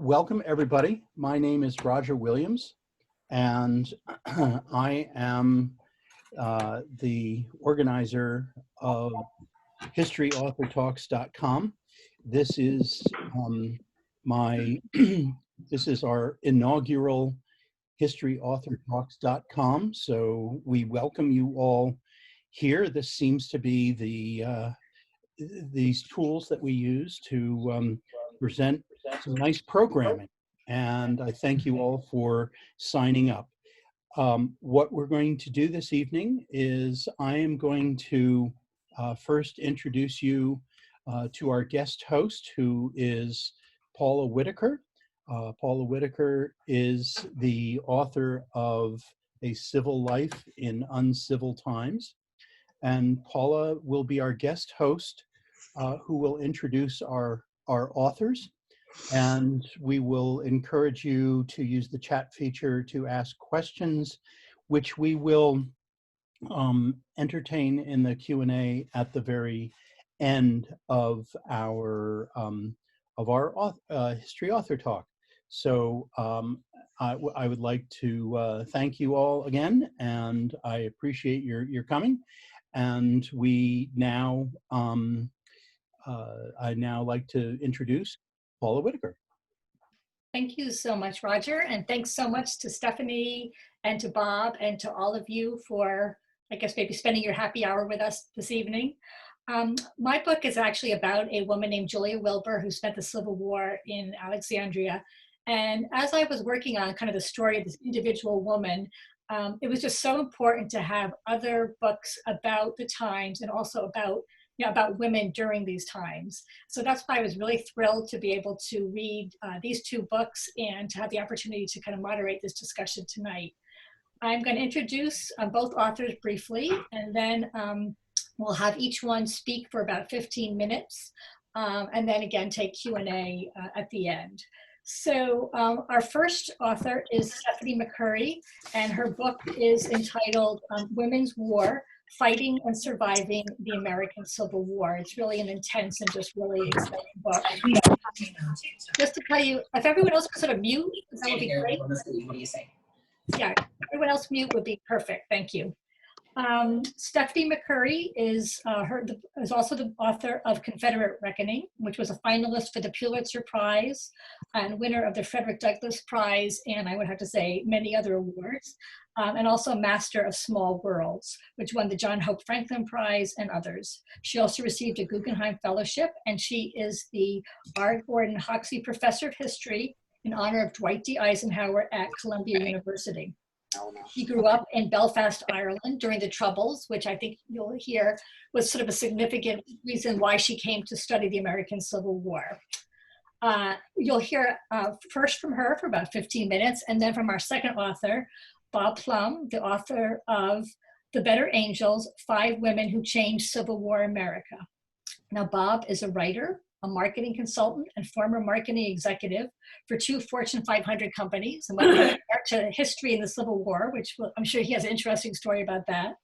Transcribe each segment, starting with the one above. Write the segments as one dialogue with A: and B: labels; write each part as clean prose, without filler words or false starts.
A: Welcome everybody. My name is Roger Williams, and I am the organizer of historyauthortalks.com. This is this is our inaugural historyauthortalks.com. So we welcome you all here. This seems to be these tools that we use to present some nice programming, and I thank you all for signing up. What we're going to do this evening is I am going to first introduce you to our guest host, who is Paula Whittaker. Paula Whittaker is the author of A Civil Life in Uncivil Times, and Paula will be our guest host who will introduce our authors. And we will encourage you to use the chat feature to ask questions, which we will entertain in the Q&A at the very end of our History Author Talk. So I would like to thank you all again, and I appreciate your coming. And we now I'd now like to introduce Paula Whittaker.
B: Thank you so much, Roger. And thanks so much to Stephanie and to Bob and to all of you for, I guess, maybe spending your happy hour with us this evening. My book is actually about a woman named Julia Wilbur who spent the Civil War in Alexandria. And as I was working on kind of the story of this individual woman, it was just so important to have other books about the times and also about women during these times. So that's why I was really thrilled to be able to read these two books and to have the opportunity to kind of moderate this discussion tonight. I'm going to introduce both authors briefly, and then we'll have each one speak for about 15 minutes, and then again take Q&A at the end. So our first author is Stephanie McCurry, and her book is entitled Women's War, Fighting and Surviving the American Civil War. It's really an intense and just really exciting book. Just to tell you, if everyone else could sort of mute, that would be great. What do you say? Yeah, everyone else mute would be perfect. Thank you. Stephanie McCurry is also the author of Confederate Reckoning, which was a finalist for the Pulitzer Prize and winner of the Frederick Douglass Prize, and I would have to say many other awards, and also Master of Small Worlds, which won the John Hope Franklin Prize and others. She also received a Guggenheim Fellowship, and she is the R. Gordon Hoxsey Professor of History in honor of Dwight D. Eisenhower at Columbia University. She grew up in Belfast, Ireland during the Troubles, which I think you'll hear was sort of a significant reason why she came to study the American Civil War. You'll hear first from her for about 15 minutes, and then from our second author, Bob Plumb, the author of The Better Angels, 5 Women Who Changed Civil War America. Now, Bob is a writer, a marketing consultant, and former marketing executive for 2 Fortune 500 companies, and went to history in the Civil War, which I'm sure he has an interesting story about that.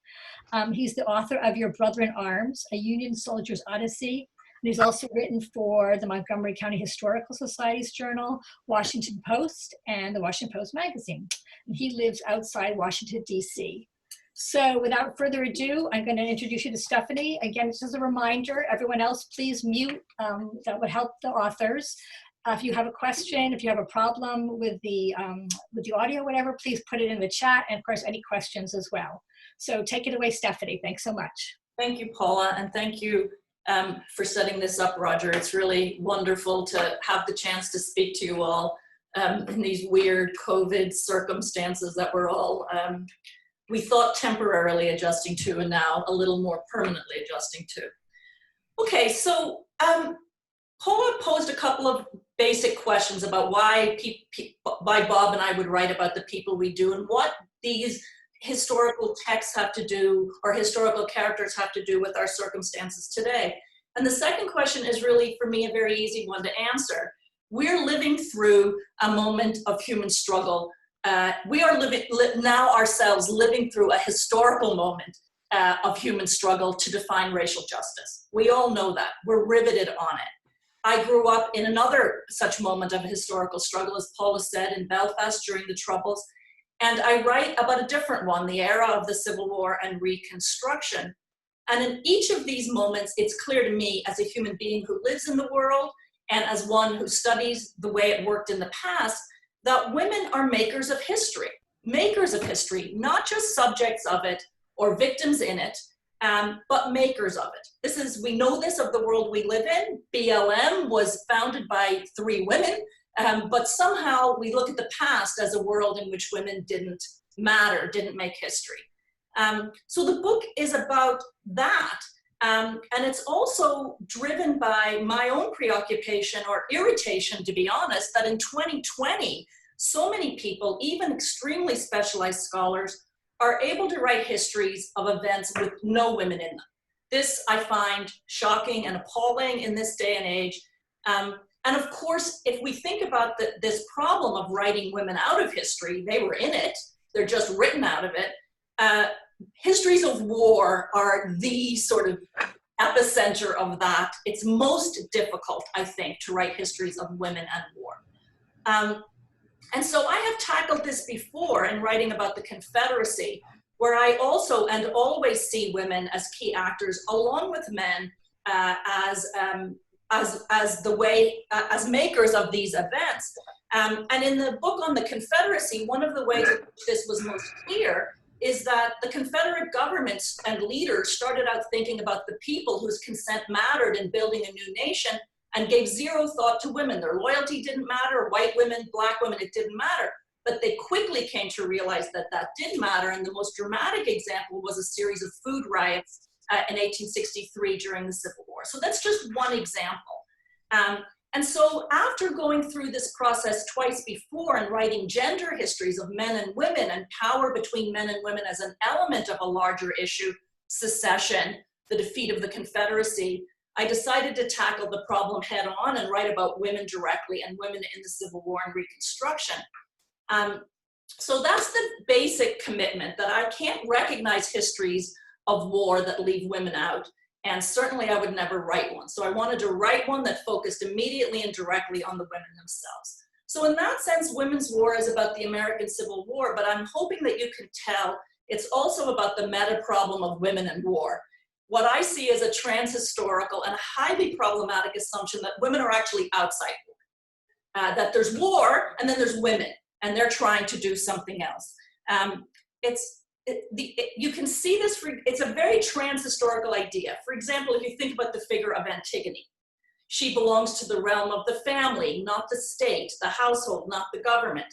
B: He's the author of Your Brother in Arms, A Union Soldier's Odyssey, and he's also written for the Montgomery County Historical Society's journal, Washington Post, and the Washington Post magazine. And he lives outside Washington, D.C. So without further ado, I'm going to introduce you to Stephanie. Again, just as a reminder, everyone else, please mute. That would help the authors. If you have a question, if you have a problem with the audio, whatever, please put it in the chat. And of course, any questions as well. So take it away, Stephanie. Thanks so much.
C: Thank you, Paula. And thank you for setting this up, Roger. It's really wonderful to have the chance to speak to you all in these weird COVID circumstances that we're all we thought temporarily adjusting to, and now a little more permanently adjusting to. Okay, so Paula posed a couple of basic questions about why Bob and I would write about the people we do and what these historical texts have to do, or historical characters have to do with our circumstances today. And the second question is really, for me, a very easy one to answer. We're living through a moment of human struggle. We are now ourselves living through a historical moment of human struggle to define racial justice. We all know that. We're riveted on it. I grew up in another such moment of historical struggle, as Paula said, in Belfast during the Troubles. And I write about a different one, the era of the Civil War and Reconstruction. And in each of these moments, it's clear to me as a human being who lives in the world and as one who studies the way it worked in the past, that women are makers of history, not just subjects of it or victims in it, but makers of it. We know this of the world we live in. BLM was founded by 3 women, but somehow we look at the past as a world in which women didn't matter, didn't make history. So the book is about that. And it's also driven by my own preoccupation or irritation, to be honest, that in 2020, so many people, even extremely specialized scholars, are able to write histories of events with no women in them. This I find shocking and appalling in this day and age. And of course, if we think about this problem of writing women out of history, they were in it, they're just written out of it. Histories of war are the sort of epicenter of that. It's most difficult, I think, to write histories of women and war. And so I have tackled this before in writing about the Confederacy, where I also and always see women as key actors along with men as makers of these events. And in the book on the Confederacy, one of the ways in which this was most clear is that the Confederate governments and leaders started out thinking about the people whose consent mattered in building a new nation and gave zero thought to women. Their loyalty didn't matter, white women, black women, it didn't matter. But they quickly came to realize that that did matter, and the most dramatic example was a series of food riots in 1863 during the Civil War. So that's just one example. And so after going through this process twice before and writing gender histories of men and women and power between men and women as an element of a larger issue, secession, the defeat of the Confederacy, I decided to tackle the problem head on and write about women directly and women in the Civil War and Reconstruction. So that's the basic commitment, that I can't recognize histories of war that leave women out. And certainly I would never write one. So I wanted to write one that focused immediately and directly on the women themselves. So in that sense, Women's War is about the American Civil War, but I'm hoping that you can tell it's also about the meta problem of women and war. What I see as a transhistorical and highly problematic assumption that women are actually outside war, that there's war and then there's women and they're trying to do something else. You can see this, it's a very transhistorical idea. For example, if you think about the figure of Antigone, she belongs to the realm of the family, not the state, the household, not the government.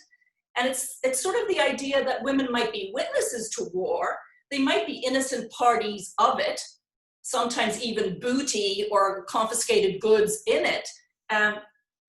C: And it's sort of the idea that women might be witnesses to war, they might be innocent parties of it, sometimes even booty or confiscated goods in it,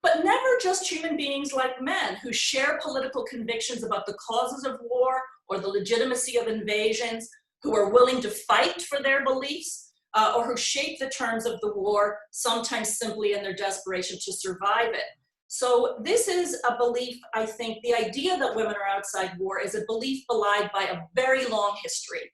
C: but never just human beings like men who share political convictions about the causes of war or the legitimacy of invasions, who are willing to fight for their beliefs, or who shape the terms of the war, sometimes simply in their desperation to survive it. So this is a belief, I think, the idea that women are outside war is a belief belied by a very long history.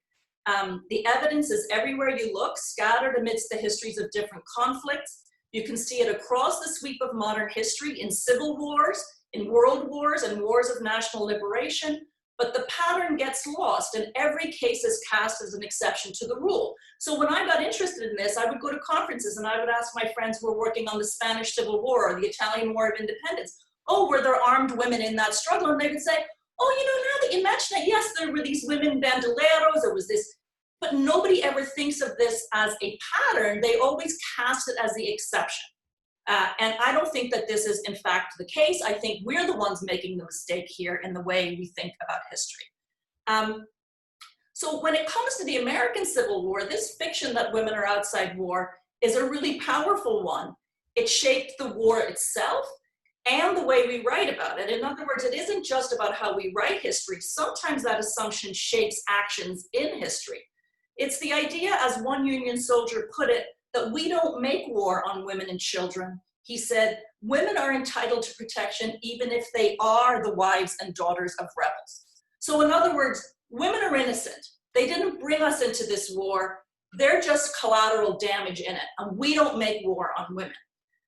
C: The evidence is everywhere you look, scattered amidst the histories of different conflicts. You can see it across the sweep of modern history in civil wars, in world wars, and wars of national liberation. But the pattern gets lost, and every case is cast as an exception to the rule. So when I got interested in this, I would go to conferences and I would ask my friends who were working on the Spanish Civil War or the Italian War of Independence, oh, were there armed women in that struggle? And they would say, oh, you know, now that you mention it, yes, there were these women bandoleros, there was this, but nobody ever thinks of this as a pattern. They always cast it as the exception. And I don't think that this is, in fact, the case. I think we're the ones making the mistake here in the way we think about history. So when it comes to the American Civil War, this fiction that women are outside war is a really powerful one. It shaped the war itself and the way we write about it. In other words, it isn't just about how we write history. Sometimes that assumption shapes actions in history. It's the idea, as one Union soldier put it, that we don't make war on women and children. He said, women are entitled to protection even if they are the wives and daughters of rebels. So in other words, women are innocent. They didn't bring us into this war. They're just collateral damage in it, and we don't make war on women.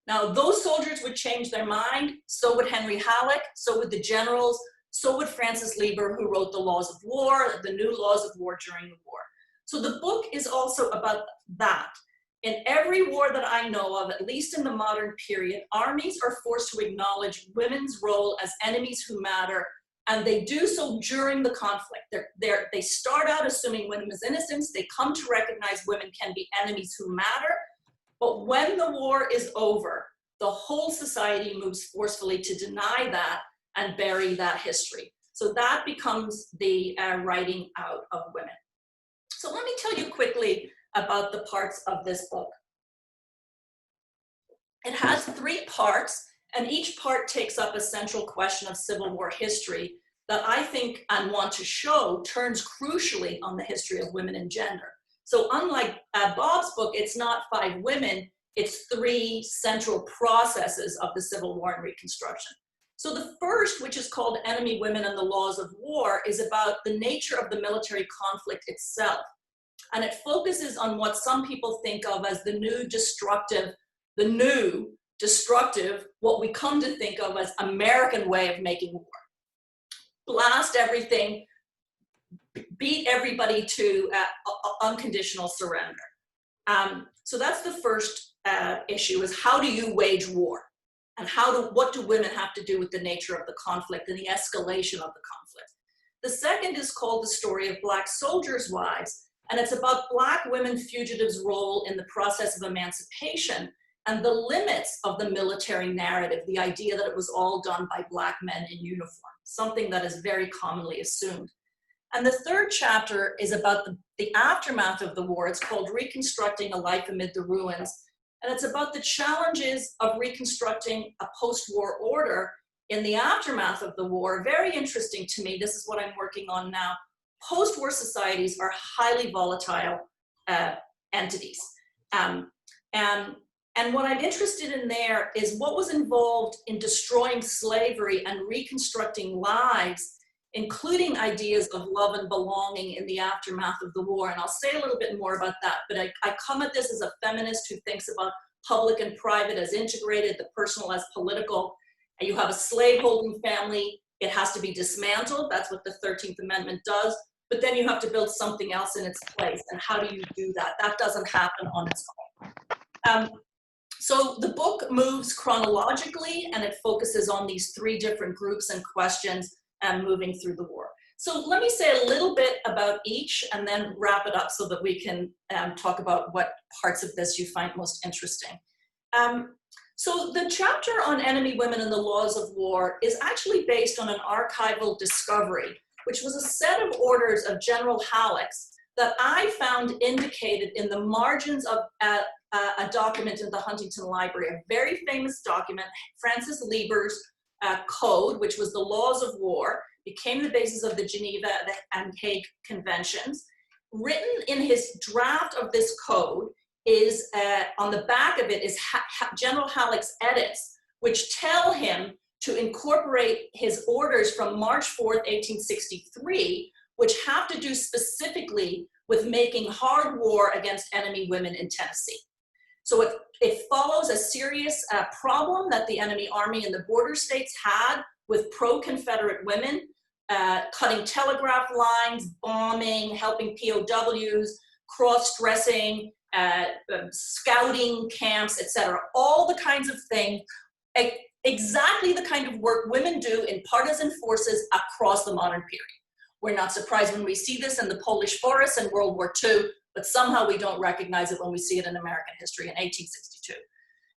C: Now, those soldiers would change their mind, so would Henry Halleck, so would the generals, so would Francis Lieber, who wrote the Laws of War, the new laws of war during the war. So the book is also about that. In every war that I know of, at least in the modern period, armies are forced to acknowledge women's role as enemies who matter, and they do so during the conflict. They start out assuming women's innocence, they come to recognize women can be enemies who matter, but when the war is over, the whole society moves forcefully to deny that and bury that history. So that becomes the writing out of women. So let me tell you quickly about the parts of this book. It has 3 parts, and each part takes up a central question of Civil War history that I think and want to show turns crucially on the history of women and gender. So unlike Bob's book, it's not 5 women, it's 3 central processes of the Civil War and Reconstruction. So the first, which is called Enemy Women and the Laws of War, is about the nature of the military conflict itself. And it focuses on what some people think of as the new destructive, what we come to think of as American way of making war. Blast everything, beat everybody to unconditional surrender. So that's the first issue, is how do you wage war? And what do women have to do with the nature of the conflict and the escalation of the conflict? The second is called The Story of Black Soldiers' Wives, and it's about Black women fugitives' role in the process of emancipation and the limits of the military narrative, the idea that it was all done by Black men in uniform, something that is very commonly assumed. And the third chapter is about the aftermath of the war. It's called Reconstructing a Life Amid the Ruins. And it's about the challenges of reconstructing a post-war order in the aftermath of the war. Very interesting to me. This is what I'm working on now. Post-war societies are highly volatile entities. And what I'm interested in there is what was involved in destroying slavery and reconstructing lives, including ideas of love and belonging in the aftermath of the war. And I'll say a little bit more about that, but I come at this as a feminist who thinks about public and private as integrated, the personal as political. And you have a slaveholding family, it has to be dismantled. That's what the 13th Amendment does. But then you have to build something else in its place. And how do you do that? That doesn't happen on its own. So the book moves chronologically, and it focuses on these 3 different groups and questions moving through the war. So let me say a little bit about each and then wrap it up so that we can talk about what parts of this you find most interesting. So the chapter on Enemy Women and the Laws of War is actually based on an archival discovery, which was a set of orders of General Halleck's that I found indicated in the margins of a document in the Huntington Library, a very famous document, Francis Lieber's code, which was the Laws of War, became the basis of the Geneva and Hague Conventions. Written in his draft of this code is, on the back of it is General Halleck's edits, which tell him to incorporate his orders from March 4th, 1863, which have to do specifically with making hard war against enemy women in Tennessee. So it follows a serious problem that the enemy army in the border states had with pro-Confederate women, cutting telegraph lines, bombing, helping POWs, cross-dressing, scouting camps, etc. All the kinds of things, exactly the kind of work women do in partisan forces across the modern period. We're not surprised when we see this in the Polish forests in World War II, but somehow we don't recognize it when we see it in American history in 1862.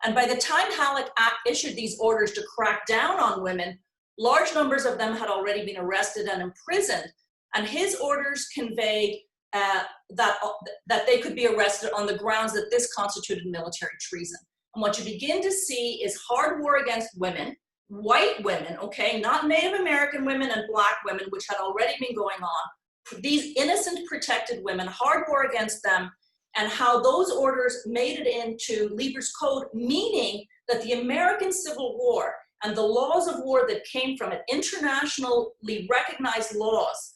C: And by the time Halleck issued these orders to crack down on women, large numbers of them had already been arrested and imprisoned, and his orders conveyed that they could be arrested on the grounds that this constituted military treason. And what you begin to see is hard war against women, white women, okay, not Native American women and Black women, which had already been going on, these innocent protected women, hard war against them, and how those orders made it into Lieber's Code, meaning that the American Civil War and the laws of war that came from it, internationally recognized laws,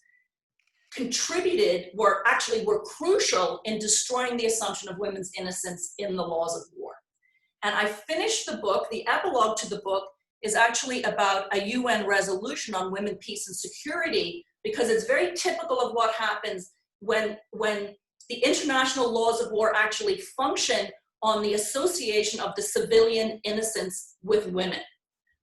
C: were crucial in destroying the assumption of women's innocence in the laws of war. And I finished the book. The epilogue to the book is actually about a UN resolution on women, peace, and security, because it's very typical of what happens when the international laws of war actually function on the association of the civilian innocence with women.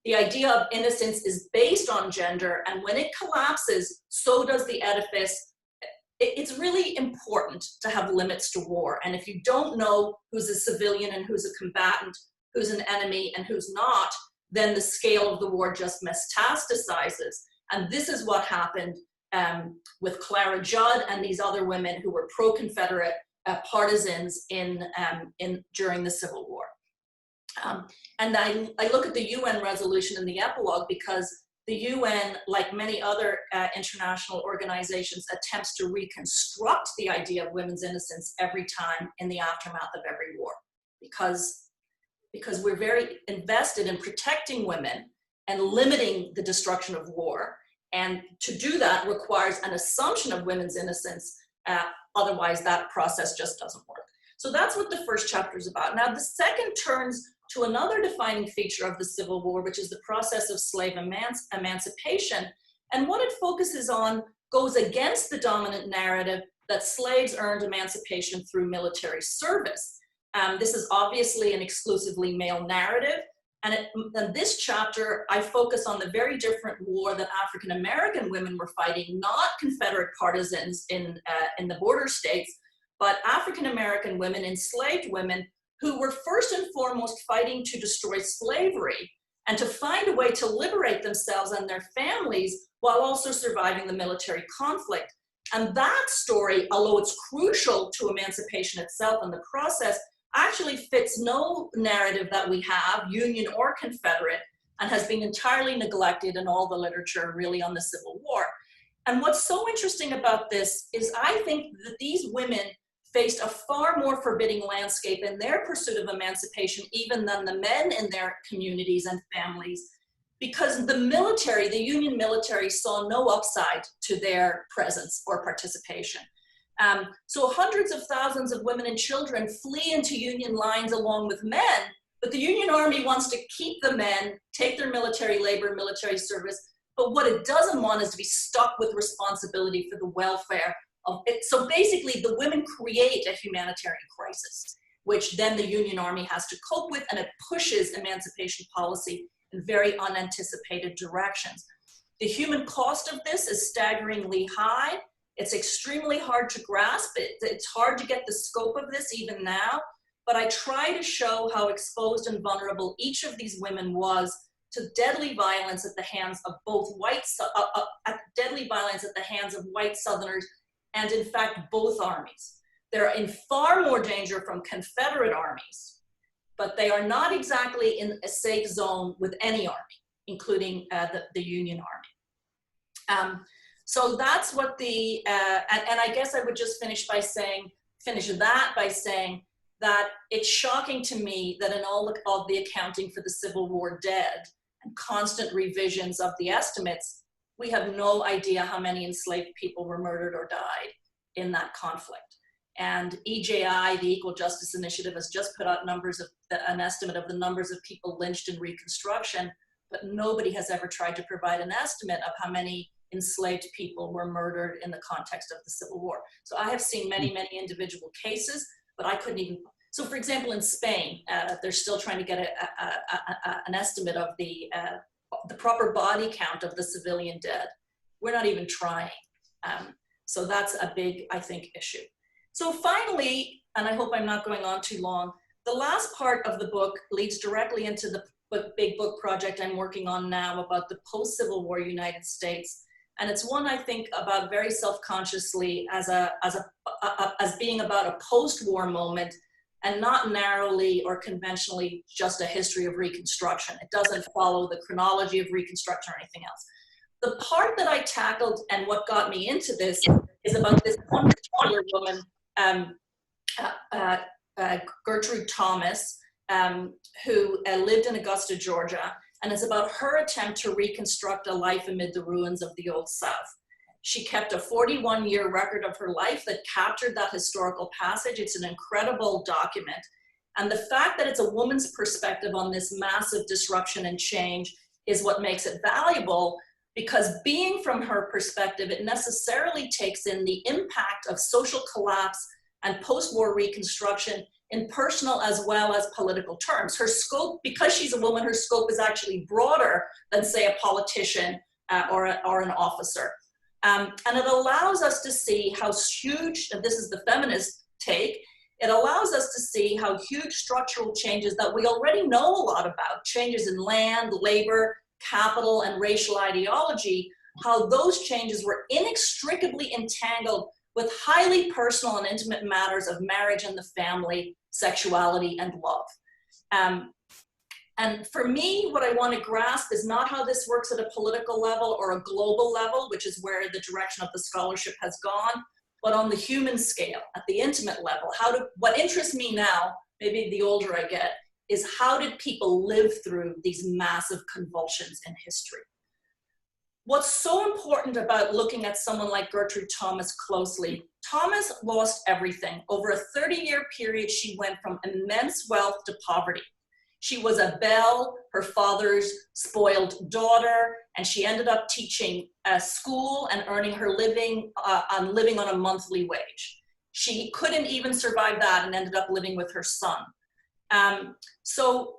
C: The idea of innocence is based on gender, and when it collapses, so does the edifice. It's really important to have limits to war. And if you don't know who's a civilian and who's a combatant, who's an enemy and who's not, then the scale of the war just metastasizes. And this is what happened with Clara Judd and these other women who were pro-Confederate partisans during the Civil War. And I look at the UN resolution in the epilogue because the UN, like many other international organizations, attempts to reconstruct the idea of women's innocence every time in the aftermath of every war, because we're very invested in protecting women and limiting the destruction of war. And to do that requires an assumption of women's innocence. Otherwise, that process just doesn't work. So that's what the first chapter is about. Now, the second turns to another defining feature of the Civil War, which is the process of slave emancipation. And what it focuses on goes against the dominant narrative that slaves earned emancipation through military service. This is obviously an exclusively male narrative. And in this chapter, I focus on the very different war that African American women were fighting, not Confederate partisans in the border states, but African American women, enslaved women, who were first and foremost fighting to destroy slavery and to find a way to liberate themselves and their families while also surviving the military conflict. And that story, although it's crucial to emancipation itself and the process, actually fits no narrative that we have, Union or Confederate, and has been entirely neglected in all the literature really on the Civil War. And what's so interesting about this is I think that these women faced a far more forbidding landscape in their pursuit of emancipation even than the men in their communities and families, because the military, the Union military, saw no upside to their presence or participation. So hundreds of thousands of women and children flee into Union lines along with men, but the Union Army wants to keep the men, take their military labor, military service, but what it doesn't want is to be stuck with responsibility for the welfare of it. So basically the women create a humanitarian crisis, which then the Union Army has to cope with, and it pushes emancipation policy in very unanticipated directions. The human cost of this is staggeringly high. It's extremely hard to grasp. It's hard to get the scope of this even now, but I try to show how exposed and vulnerable each of these women was to deadly violence at the hands of both deadly violence at the hands of white Southerners, and in fact, both armies. They're in far more danger from Confederate armies, but they are not exactly in a safe zone with any army, including the Union Army. So that's what and I guess I would just finish that by saying that it's shocking to me that in all of the accounting for the Civil War dead and constant revisions of the estimates, we have no idea how many enslaved people were murdered or died in that conflict. And EJI, the Equal Justice Initiative, has just put out an estimate of the numbers of people lynched in Reconstruction, but nobody has ever tried to provide an estimate of how many enslaved people were murdered in the context of the Civil War. So I have seen many, many individual cases, but I couldn't even. So for example, in Spain, they're still trying to get an estimate of the proper body count of the civilian dead. We're not even trying. So that's a big, I think, issue. So finally, and I hope I'm not going on too long, the last part of the book leads directly into the big book project I'm working on now about the post-Civil War United States. And it's one I think about very self-consciously as being about a post-war moment, and not narrowly or conventionally just a history of Reconstruction. It doesn't follow the chronology of Reconstruction or anything else. The part that I tackled and what got me into this is about this one particular woman, Gertrude Thomas, who lived in Augusta, Georgia, and it's about her attempt to reconstruct a life amid the ruins of the Old South. She kept a 41-year record of her life that captured that historical passage. It's an incredible document. And the fact that it's a woman's perspective on this massive disruption and change is what makes it valuable, because being from her perspective, it necessarily takes in the impact of social collapse and post-war Reconstruction in personal as well as political terms. Her scope, because she's a woman, her scope is actually broader than, say, a politician or an officer. And it allows us to see how huge, and this is the feminist take, it allows us to see how huge structural changes that we already know a lot about, changes in land, labor, capital, and racial ideology, how those changes were inextricably entangled with highly personal and intimate matters of marriage and the family, sexuality, and love. And for me, what I want to grasp is not how this works at a political level or a global level, which is where the direction of the scholarship has gone, but on the human scale, at the intimate level. What interests me now, maybe the older I get, is how did people live through these massive convulsions in history? What's so important about looking at someone like Gertrude Thomas closely, Thomas lost everything. Over a 30-year period, she went from immense wealth to poverty. She was a belle, her father's spoiled daughter, and she ended up teaching school and earning her living on a monthly wage. She couldn't even survive that and ended up living with her son. So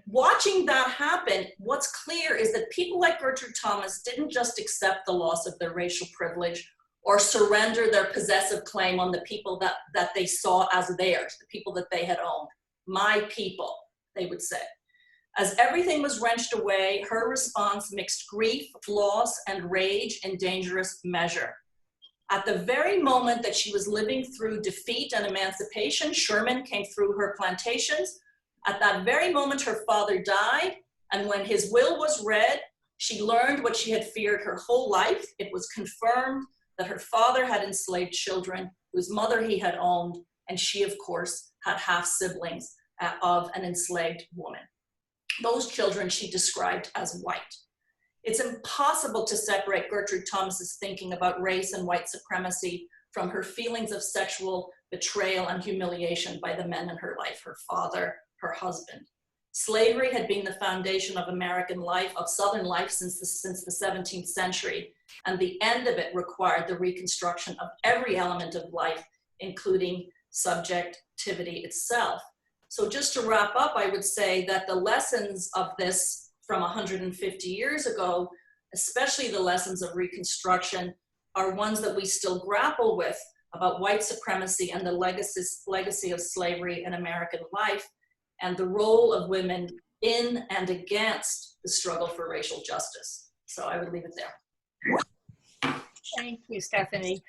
C: watching that happen, what's clear is that people like Gertrude Thomas didn't just accept the loss of their racial privilege or surrender their possessive claim on the people that they saw as theirs, the people that they had owned. My people, they would say. As everything was wrenched away, her response mixed grief, loss, and rage in dangerous measure. At the very moment that she was living through defeat and emancipation, Sherman came through her plantations. At that very moment, her father died, and when his will was read, she learned what she had feared her whole life. It was confirmed that her father had enslaved children whose mother he had owned, and she, of course, had half-siblings of an enslaved woman. Those children she described as white. It's impossible to separate Gertrude Thomas's thinking about race and white supremacy from her feelings of sexual betrayal and humiliation by the men in her life, her father, her husband. Slavery had been the foundation of American life, of Southern life since the 17th century, and the end of it required the reconstruction of every element of life, including subjectivity itself. So just to wrap up, I would say that the lessons of this from 150 years ago, especially the lessons of Reconstruction, are ones that we still grapple with about white supremacy and the legacy of slavery in American life, and the role of women in and against the struggle for racial justice. So I would leave it there.
B: Thank you, Stephanie.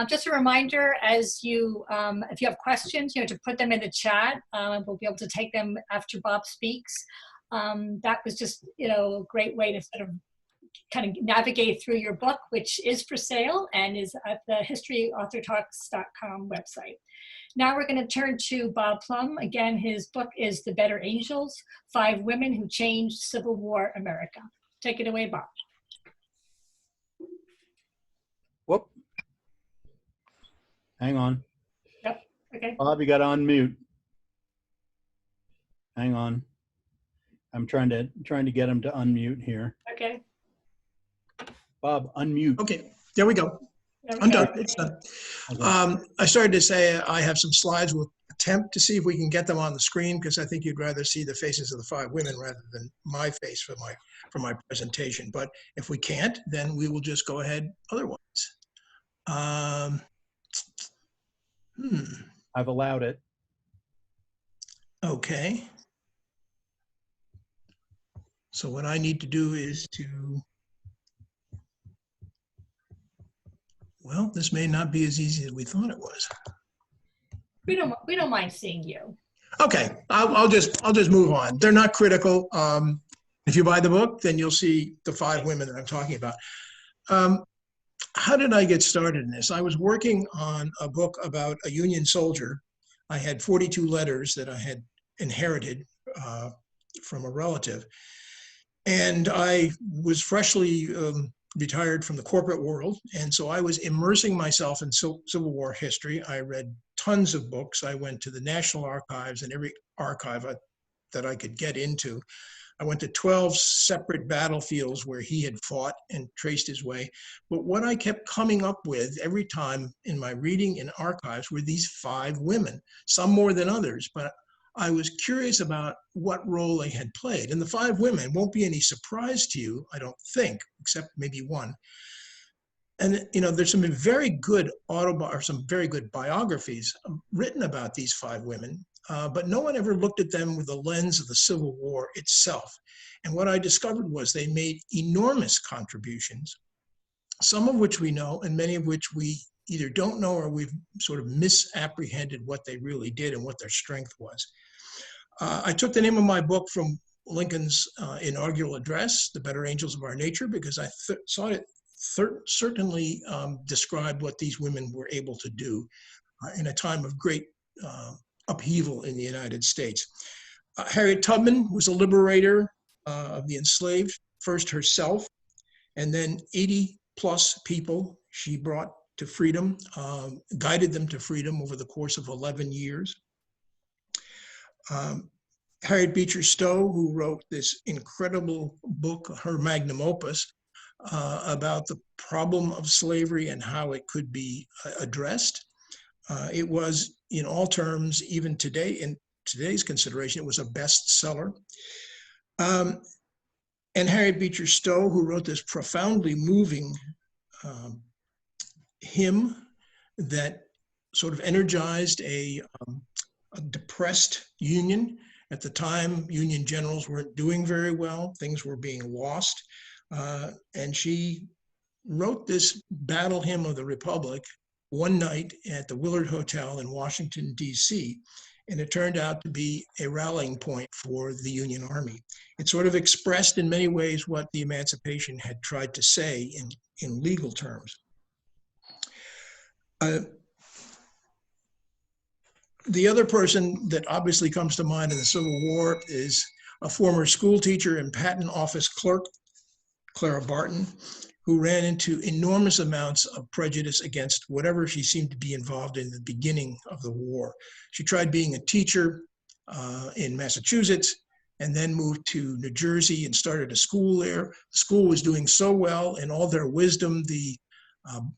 B: Just a reminder, as you, if you have questions, to put them in the chat. We'll be able to take them after Bob speaks. That was just, a great way to sort of kind of navigate through your book, which is for sale and is at the historyauthortalks.com website. Now we're going to turn to Bob Plumb. Again, his book is The Better Angels, 5 Women Who Changed Civil War America. Take it away, Bob.
A: Whoop. Hang on.
B: Yep, okay.
A: Bob, you got to unmute. Hang on. I'm trying to get him to unmute here.
B: Okay.
A: Bob, unmute.
D: Okay, there we go. I'm done. It's done.
A: Okay.
D: I started to say I have some slides. We'll attempt to see if we can get them on the screen, because I think you'd rather see the faces of the 5 women rather than my face for my presentation. But if we can't, then we will just go ahead otherwise.
A: I've allowed it.
D: Okay. So what I need to do is well, this may not be as easy as we thought it was.
B: We don't mind seeing you.
D: Okay, I'll just move on. They're not critical. If you buy the book, then you'll see the 5 women that I'm talking about. How did I get started in this? I was working on a book about a Union soldier. I had 42 letters that I had inherited from a relative. And I was freshly retired from the corporate world. And so I was immersing myself in Civil War history. I read tons of books. I went to the National Archives and every archive that I could get into. I went to 12 separate battlefields where he had fought and traced his way. But what I kept coming up with every time in my reading in archives were these 5 women, some more than others, but I was curious about what role they had played. And the 5 women won't be any surprise to you, I don't think, except maybe one. And there's some very good some very good biographies written about these 5 women. But no one ever looked at them with the lens of the Civil War itself. And what I discovered was they made enormous contributions, some of which we know and many of which we either don't know or we've sort of misapprehended what they really did and what their strength was. I took the name of my book from Lincoln's inaugural address, The Better Angels of Our Nature, because I thought it certainly described what these women were able to do in a time of great upheaval in the United States. Harriet Tubman was a liberator of the enslaved, first herself, and then 80 plus people she brought to freedom, guided them to freedom over the course of 11 years. Harriet Beecher Stowe, who wrote this incredible book, her magnum opus, about the problem of slavery and how it could be addressed. It was, in all terms, even today, in today's consideration, it was a bestseller. And Harriet Beecher Stowe, who wrote this profoundly moving hymn that sort of energized a depressed Union. At the time, Union generals weren't doing very well. Things were being lost. And she wrote this battle hymn of the Republic one night at the Willard Hotel in Washington, D.C., and it turned out to be a rallying point for the Union Army. It sort of expressed in many ways what the Emancipation had tried to say in legal terms. The other person that obviously comes to mind in the Civil War is a former school teacher and patent office clerk, Clara Barton, who ran into enormous amounts of prejudice against whatever she seemed to be involved in the beginning of the war. She tried being a teacher in Massachusetts and then moved to New Jersey and started a school there. The school was doing so well, in all their wisdom, the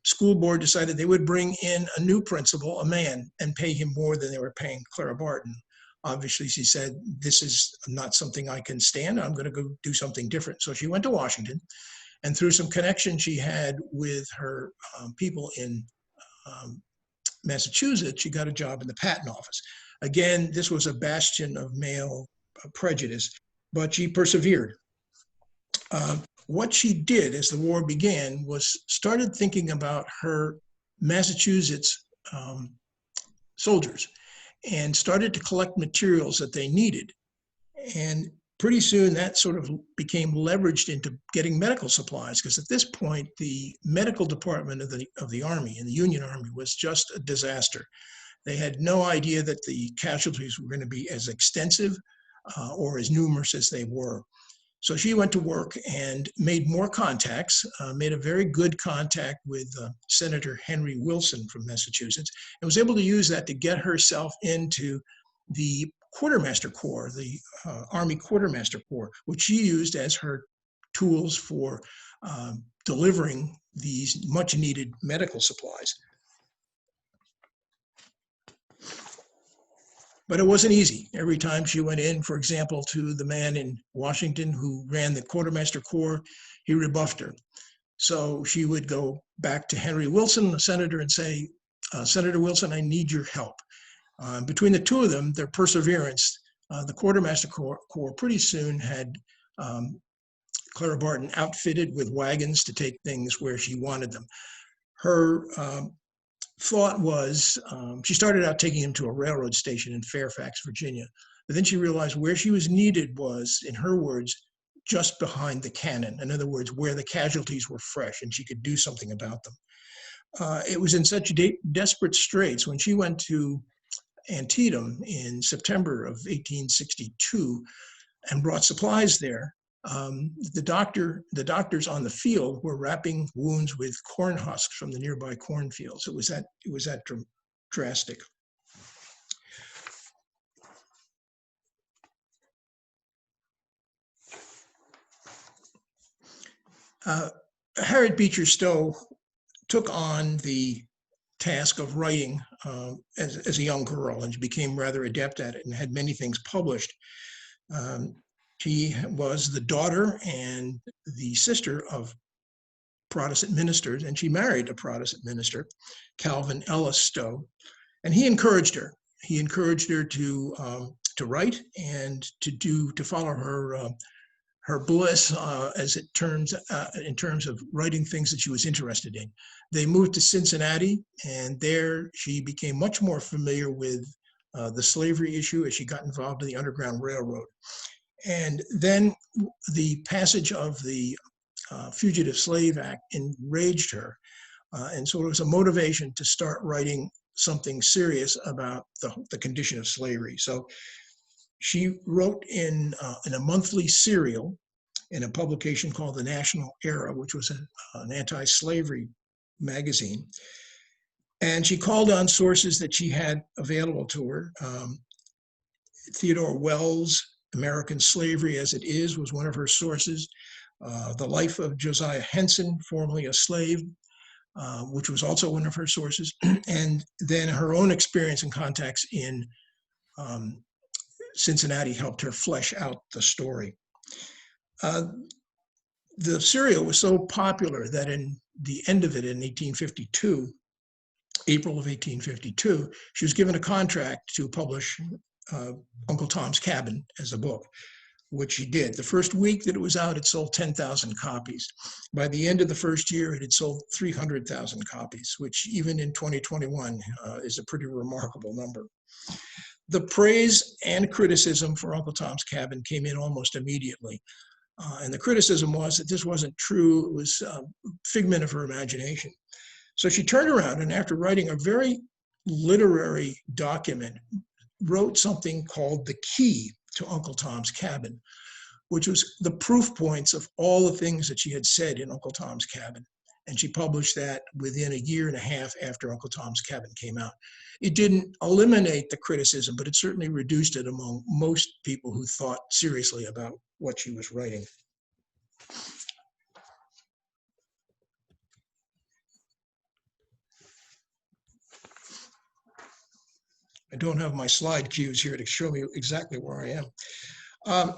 D: school board decided they would bring in a new principal, a man, and pay him more than they were paying Clara Barton. Obviously, she said, this is not something I can stand. I'm going to go do something different. So she went to Washington, and through some connection she had with her people in Massachusetts, she got a job in the patent office. Again, this was a bastion of male prejudice, but she persevered. What she did as the war began was started thinking about her Massachusetts soldiers and started to collect materials that they needed. And pretty soon that sort of became leveraged into getting medical supplies, because at this point, the medical department of the Army and the Union Army was just a disaster. They had no idea that the casualties were going to be as extensive or as numerous as they were. So she went to work and made more contacts, made a very good contact with Senator Henry Wilson from Massachusetts, and was able to use that to get herself into the Quartermaster Corps, the Army Quartermaster Corps, which she used as her tools for delivering these much needed medical supplies. But it wasn't easy. Every time she went in, for example, to the man in Washington who ran the Quartermaster Corps, he rebuffed her. So she would go back to Henry Wilson, the senator, and say, Senator Wilson, I need your help. Between the two of them, their perseverance, the Quartermaster Corps pretty soon had Clara Barton outfitted with wagons to take things where she wanted them. Her thought was, she started out taking him to a railroad station in Fairfax, Virginia. But then she realized where she was needed was, in her words, just behind the cannon. In other words, where the casualties were fresh and she could do something about them. It was in such desperate straits when she went to Antietam in September of 1862 and brought supplies there. The doctors on the field were wrapping wounds with corn husks from the nearby cornfields. It was that drastic. Harriet Beecher Stowe took on the task of writing as a young girl, and she became rather adept at it and had many things published. She was the daughter and the sister of Protestant ministers, and she married a Protestant minister, Calvin Ellis Stowe, and he encouraged her. He encouraged her to write and to follow her bliss as it turns in terms of writing things that she was interested in. They moved to Cincinnati, and there she became much more familiar with the slavery issue as she got involved in the Underground Railroad. And then the passage of the Fugitive Slave Act enraged her, and so it was a motivation to start writing something serious about the condition of slavery. So she wrote in a monthly serial in a publication called The National Era, which was an anti-slavery magazine. And she called on sources that she had available to her. Theodore Wells' American Slavery as It Is was one of her sources. The Life of Josiah Henson, formerly a slave, which was also one of her sources. And then her own experience and contacts in Cincinnati helped her flesh out the story. The serial was so popular that in the end of it in 1852, April of 1852, she was given a contract to publish Uncle Tom's Cabin as a book, which she did. The first week that it was out, it sold 10,000 copies. By the end of the first year, it had sold 300,000 copies, which even in 2021 is a pretty remarkable number. The praise and criticism for Uncle Tom's Cabin came in almost immediately. And the criticism was that this wasn't true. It was a figment of her imagination. So she turned around and after writing a very literary document, wrote something called The Key to Uncle Tom's Cabin, which was the proof points of all the things that she had said in Uncle Tom's Cabin. And she published that within a year and a half after Uncle Tom's Cabin came out. It didn't eliminate the criticism, but it certainly reduced it among most people who thought seriously about what she was writing. I don't have my slide cues here to show me exactly where I am.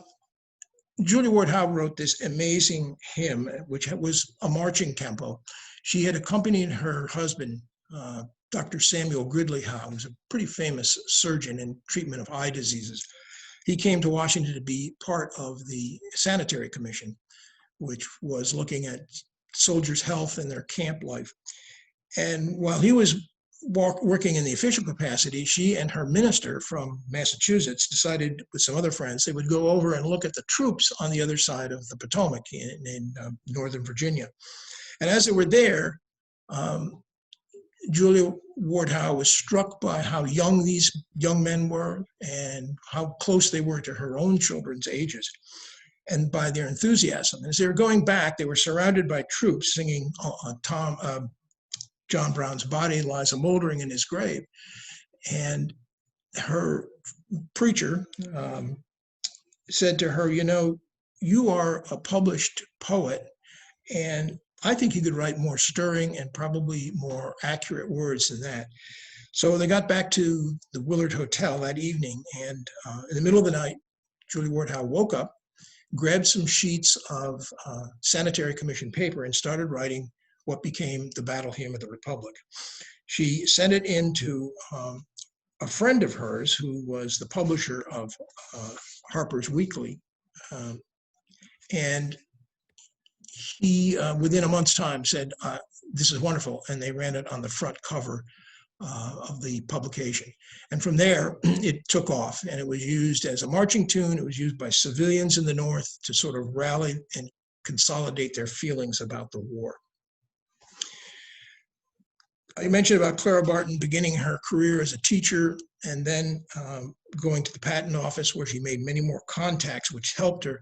D: Julia Ward Howe wrote this amazing hymn, which was a marching tempo. She had accompanied her husband, Dr. Samuel Gridley Howe, who's a pretty famous surgeon in treatment of eye diseases. He came to Washington to be part of the Sanitary Commission, which was looking at soldiers' health and their camp life. And while he was working in the official capacity, she and her minister from Massachusetts decided with some other friends they would go over and look at the troops on the other side of the Potomac in Northern Virginia. And as they were there, Julia Ward Howe was struck by how young these young men were and how close they were to her own children's ages and by their enthusiasm. As they were going back, they were surrounded by troops singing John Brown's Body Lies a Moldering in His Grave. And her preacher said to her, you know, you are a published poet, and I think you could write more stirring and probably more accurate words than that. So they got back to the Willard Hotel that evening, and in the middle of the night, Julia Ward Howe woke up, grabbed some sheets of Sanitary Commission paper, and started writing what became the Battle Hymn of the Republic. She sent it in to a friend of hers who was the publisher of Harper's Weekly. And he, within a month's time, said, this is wonderful. And they ran it on the front cover of the publication. And from there, it took off. And it was used as a marching tune. It was used by civilians in the North to sort of rally and consolidate their feelings about the war. I mentioned about Clara Barton beginning her career as a teacher and then going to the patent office where she made many more contacts, which helped her.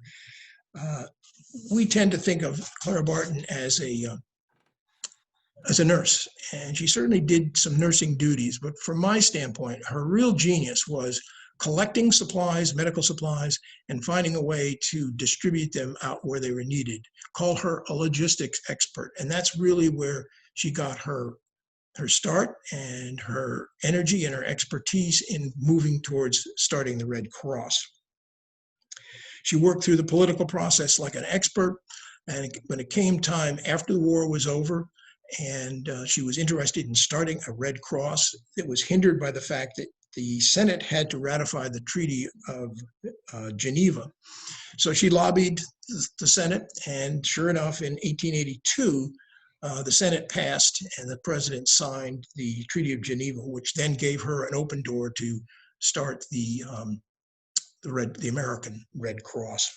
D: We tend to think of Clara Barton as a nurse, and she certainly did some nursing duties, but from my standpoint, her real genius was collecting supplies, medical supplies, and finding a way to distribute them out where they were needed. Call her a logistics expert. And that's really where she got her start and her energy and her expertise in moving towards starting the Red Cross. She worked through the political process like an expert, and when it came time after the war was over, and she was interested in starting a Red Cross, it was hindered by the fact that the Senate had to ratify the Treaty of Geneva. So she lobbied the Senate, and sure enough, in 1882, the Senate passed and the president signed the Treaty of Geneva, which then gave her an open door to start the American Red Cross.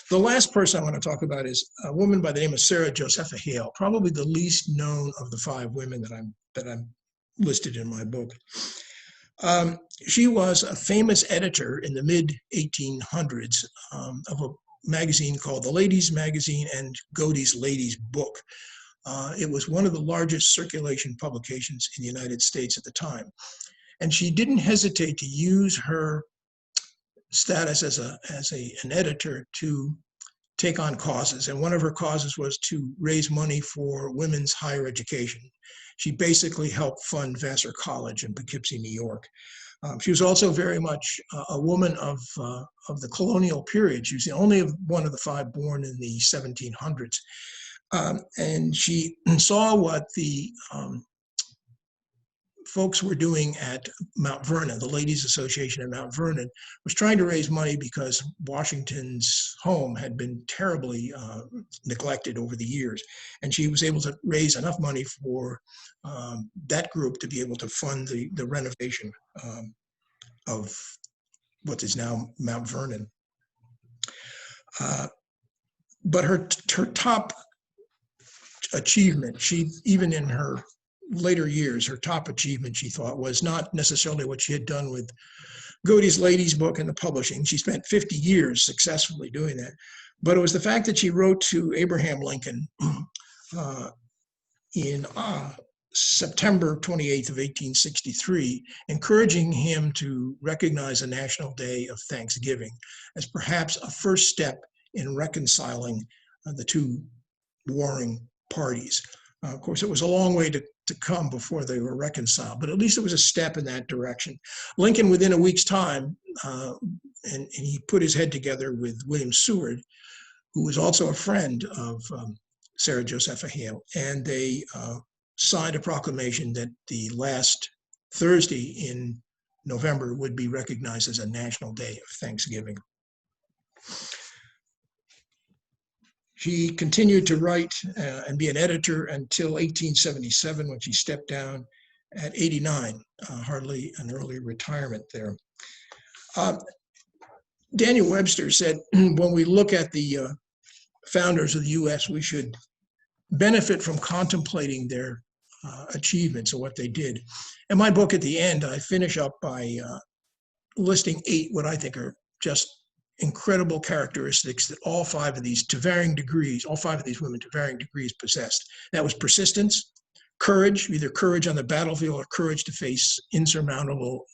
D: The last person I want to talk about is a woman by the name of Josepha Hale, probably the least known of the 5 women that I'm listed in my book. She was a famous editor in the mid-1800s of a magazine called The Ladies Magazine and Godey's Ladies Book. It was one of the largest circulation publications in the United States at the time. And she didn't hesitate to use her status as an editor to take on causes. And one of her causes was to raise money for women's higher education. She basically helped fund Vassar College in Poughkeepsie, New York. She was also very much a woman of the colonial period. She was the only one of the 5 born in the 1700s. And she saw what the folks were doing at Mount Vernon. The Ladies Association at Mount Vernon was trying to raise money because Washington's home had been terribly neglected over the years. And she was able to raise enough money for that group to be able to fund the renovation of what is now Mount Vernon. But her top achievement, even in her later years, her top achievement, she thought, was not necessarily what she had done with Godey's Ladies Book and the publishing. She spent 50 years successfully doing that. But it was the fact that she wrote to Abraham Lincoln in September 28th of 1863, encouraging him to recognize a National Day of Thanksgiving as perhaps a first step in reconciling the 2 warring parties. Of course, it was a long way to come before they were reconciled, but at least it was a step in that direction. Lincoln, within a week's time, and he put his head together with William Seward, who was also a friend of Josepha Hale, and they signed a proclamation that the last Thursday in November would be recognized as a National Day of Thanksgiving. She continued to write and be an editor until 1877, when she stepped down at 89, hardly an early retirement there. Daniel Webster said, when we look at the founders of the U.S., we should benefit from contemplating their achievements and what they did. In my book, at the end, I finish up by listing 8 what I think are just incredible characteristics that all 5 of these, to varying degrees, all 5 of these women to varying degrees possessed. That was persistence, courage, either courage on the battlefield or courage to face insurmountable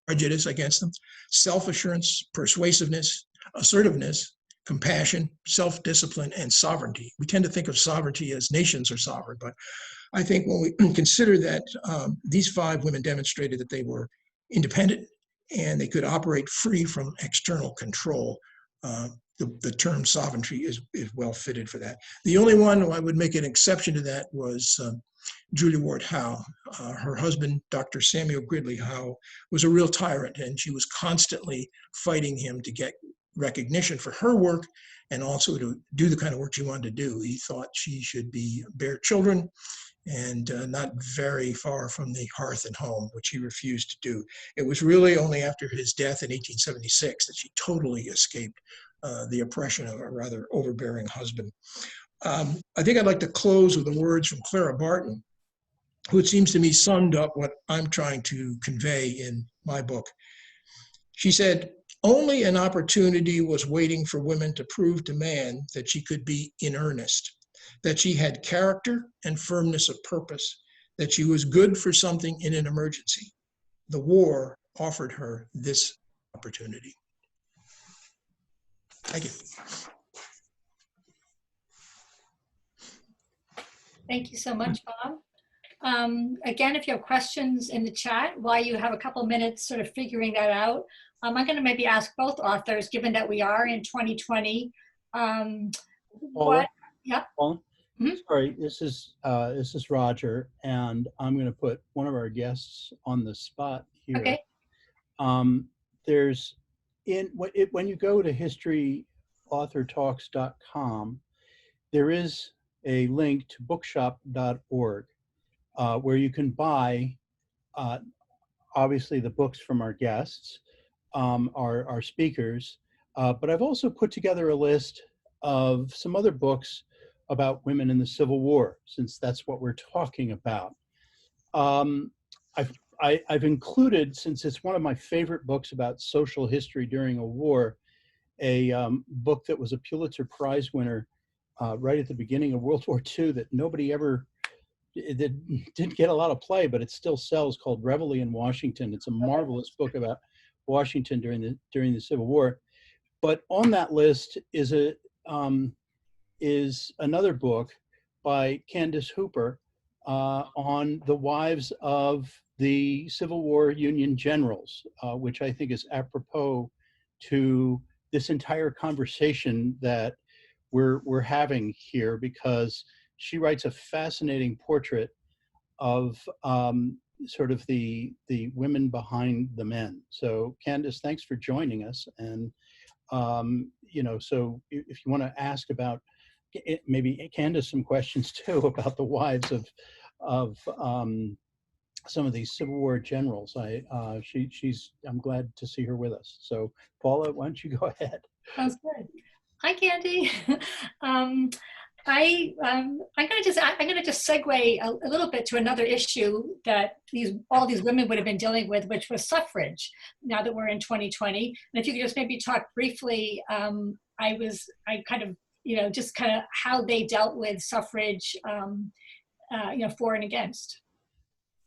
D: prejudice against them, self-assurance, persuasiveness, assertiveness, compassion, self-discipline, and sovereignty. We tend to think of sovereignty as nations are sovereign, but I think when we consider that these 5 women demonstrated that they were independent and they could operate free from external control, the term sovereignty is well fitted for that. The only one who I would make an exception to that was Julia Ward Howe. Her husband, Dr. Samuel Gridley Howe, was a real tyrant, and she was constantly fighting him to get recognition for her work and also to do the kind of work she wanted to do. He thought she should bear children and not very far from the hearth and home, which he refused to do. It was really only after his death in 1876 that she totally escaped the oppression of a rather overbearing husband. I think I'd like to close with the words from Clara Barton, who it seems to me summed up what I'm trying to convey in my book. She said, "Only an opportunity was waiting for women to prove to man that she could be in earnest, that she had character and firmness of purpose, that she was good for something in an emergency. The war offered her this opportunity. Thank you.
B: Thank you so much, Bob. Again, if you have questions in the chat while you have a couple minutes sort of figuring that out, I'm going to maybe ask both authors, given that we are in 2020.
A: Paula?
B: Yeah.
A: Paula?
B: Mhm.
A: Sorry, this is Roger, and I'm going to put one of our guests on the spot here.
B: Okay.
A: There's when you go to historyauthortalks.com, there is a link to bookshop.org where you can buy obviously the books from our guests, our speakers, but I've also put together a list of some other books about women in the Civil War, since that's what we're talking about. I've included, since it's one of my favorite books about social history during a war, a book that was a Pulitzer Prize winner right at the beginning of World War II that nobody ever, it didn't get a lot of play, but it still sells, called Revelry in Washington. It's a marvelous book about Washington during the Civil War. But on that list is another book by Candace Hooper on the wives of the Civil War Union generals, which I think is apropos to this entire conversation that we're having here, because she writes a fascinating portrait of sort of the women behind the men. So Candace, thanks for joining us. And you know, so if you want to ask about maybe Candace some questions too about the wives of some of these Civil War generals, I'm glad to see her with us. So Paula, why don't you go ahead?
B: Sounds good. Hi, Candy. I'm gonna just segue a little bit to another issue that all these women would have been dealing with, which was suffrage. Now that we're in 2020, and if you could just maybe talk briefly, just kind of how they dealt with suffrage, for and against.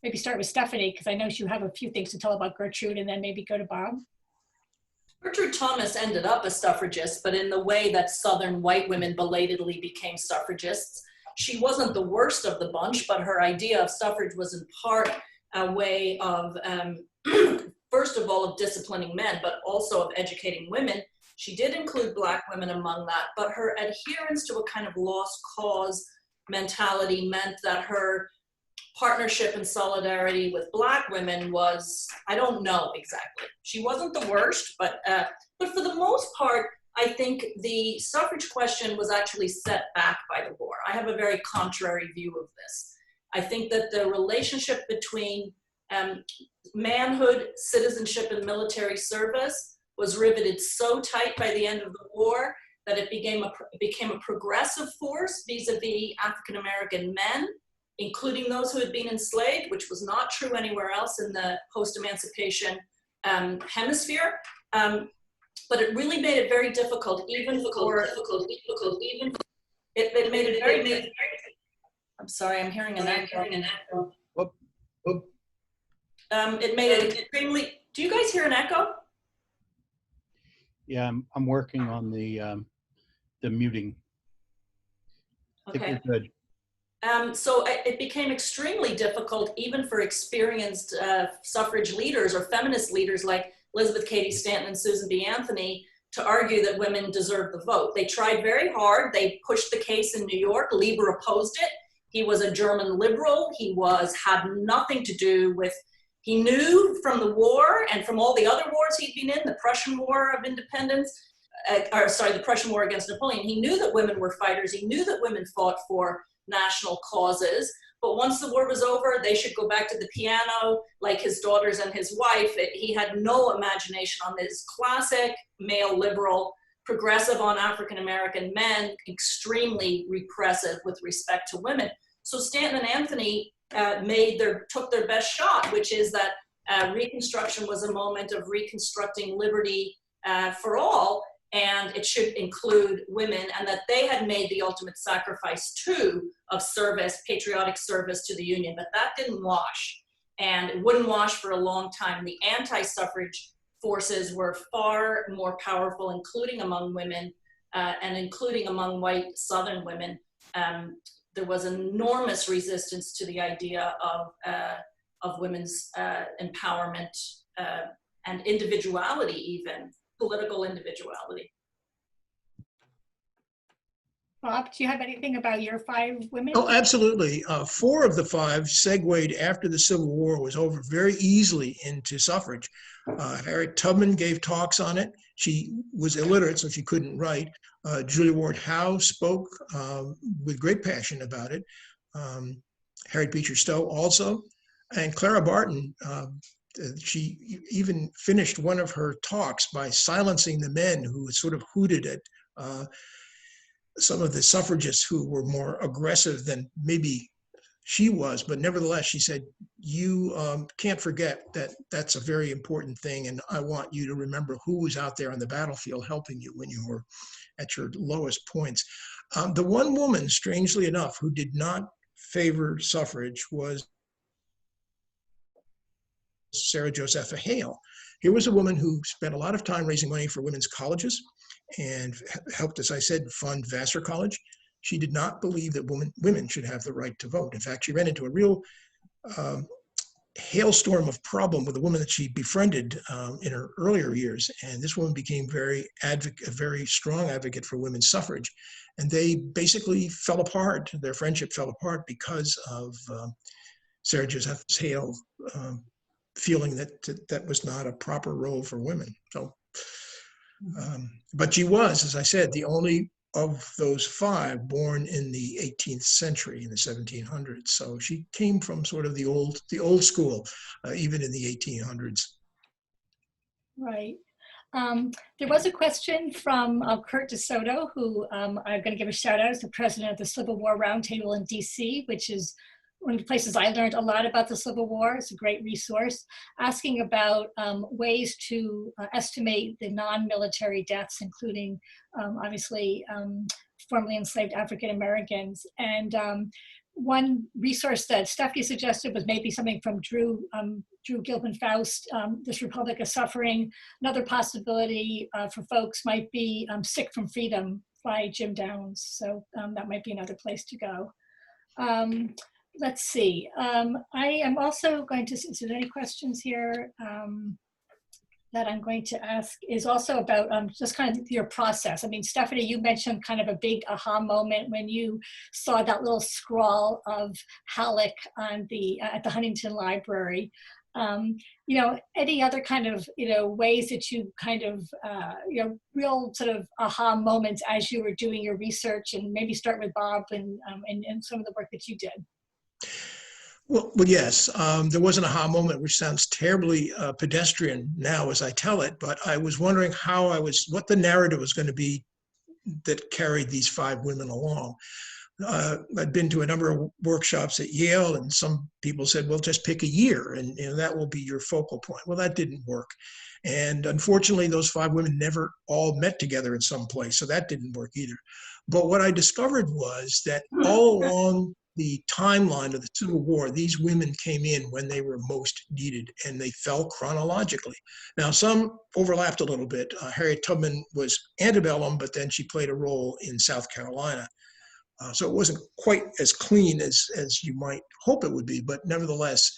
B: Maybe start with Stephanie, because I know you have a few things to tell about Gertrude, and then maybe go to Bob.
C: Gertrude Thomas ended up a suffragist, but in the way that Southern white women belatedly became suffragists. She wasn't the worst of the bunch, but her idea of suffrage was in part a way of, first of all, of disciplining men, but also of educating women. She did include Black women among that, but her adherence to a kind of lost cause mentality meant that her partnership and solidarity with Black women was, I don't know exactly. She wasn't the worst, but for the most part, I think the suffrage question was actually set back by the war. I have a very contrary view of this. I think that the relationship between manhood, citizenship, and military service was riveted so tight by the end of the war that it became a progressive force vis-a-vis African-American men, including those who had been enslaved, which was not true anywhere else in the post-emancipation hemisphere. But it really made it very difficult, it made it very, I'm sorry, I'm hearing an echo. It made it extremely, do you guys hear an echo?
A: Yeah, I'm working on the muting. I think
C: Okay.
A: we're good.
C: So it became extremely difficult, even for experienced suffrage leaders or feminist leaders like Elizabeth Cady Stanton and Susan B. Anthony, to argue that women deserve the vote. They tried very hard. They pushed the case in New York. Lieber opposed it. He was a German liberal. He had nothing to do with, he knew from the war and from all the other wars he'd been in, the Prussian War of Independence, the Prussian War against Napoleon. He knew that women were fighters. He knew that women fought for national causes, but once the war was over, they should go back to the piano like his daughters and his wife. He had no imagination on this classic male liberal, progressive on African-American men, extremely repressive with respect to women. So Stanton and Anthony took their best shot, which is that Reconstruction was a moment of reconstructing liberty for all. and it should include women, and that they had made the ultimate sacrifice too of service, patriotic service to the Union, but that didn't wash, and it wouldn't wash for a long time. The anti-suffrage forces were far more powerful, including among women, and including among white Southern women. There was enormous resistance to the idea of women's empowerment and individuality, even political individuality.
B: Bob, do you have anything about your 5 women?
D: Oh, absolutely. 4 of the 5 segued after the Civil War was over very easily into suffrage. Harriet Tubman gave talks on it. She was illiterate, so she couldn't write. Julia Ward Howe spoke with great passion about it. Harriet Beecher Stowe also. And Clara Barton, she even finished one of her talks by silencing the men who sort of hooted at some of the suffragists who were more aggressive than maybe she was. But nevertheless, she said, you can't forget that that's a very important thing, and I want you to remember who was out there on the battlefield helping you when you were at your lowest points. The one woman, strangely enough, who did not favor suffrage was Sarah Josepha Hale. Here was a woman who spent a lot of time raising money for women's colleges and helped, as I said, fund Vassar College. She did not believe that women should have the right to vote. In fact, she ran into a real hailstorm of problem with a woman that she befriended in her earlier years. And this woman became a very strong advocate for women's suffrage. And they basically fell apart. Their friendship fell apart because of Sarah Josepha Hale feeling that that was not a proper role for women. So, but she was, as I said, the only of those 5 born in the 18th century, in the 1700s. So she came from sort of the old school, even in the 1800s.
B: Right. There was a question from Kurt DeSoto, who I'm going to give a shout out as the president of the Civil War Roundtable in DC, which is one of the places I learned a lot about the Civil War. It's a great resource, asking about ways to estimate the non-military deaths, including obviously formerly enslaved African Americans. And one resource that Stephanie suggested was maybe something from Drew Gilpin Faust, This Republic of Suffering. Another possibility for folks might be Sick from Freedom by Jim Downs. So that might be another place to go. Let's see. I am also going to, is there any questions here that I'm going to ask, is also about just kind of your process. I mean, Stephanie, you mentioned kind of a big aha moment when you saw that little scrawl of Halleck on at the Huntington Library. You know, any other kind of, ways that you kind of, real sort of aha moments as you were doing your research, and maybe start with Bob and some of the work that you did.
D: Well, yes, there was an aha moment, which sounds terribly pedestrian now as I tell it, but I was wondering what the narrative was going to be that carried these 5 women along. I'd been to a number of workshops at Yale, and some people said, well, just pick a year and that will be your focal point. Well, that didn't work. And unfortunately, those 5 women never all met together in some place, so that didn't work either. But what I discovered was that all along the timeline of the Civil War, these women came in when they were most needed, and they fell chronologically. Now, some overlapped a little bit. Harriet Tubman was antebellum, but then she played a role in South Carolina. So it wasn't quite as clean as you might hope it would be, but nevertheless,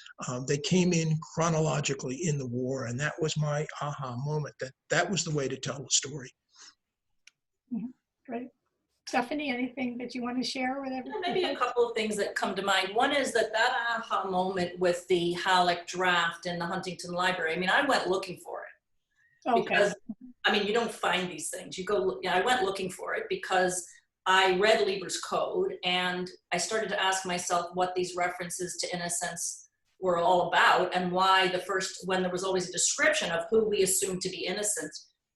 D: they came in chronologically in the war, and that was my aha moment, that was the way to tell the story.
B: Great. Stephanie, anything that you want to share with everyone?
C: Maybe a couple of things that come to mind. One is that aha moment with the Halleck draft in the Huntington Library. I mean, I went looking for it.
B: Okay.
C: Because, I mean, you don't find these things. I went looking for it because I read Lieber's Code, and I started to ask myself what these references to innocence were all about, and why when there was always a description of who we assumed to be innocent,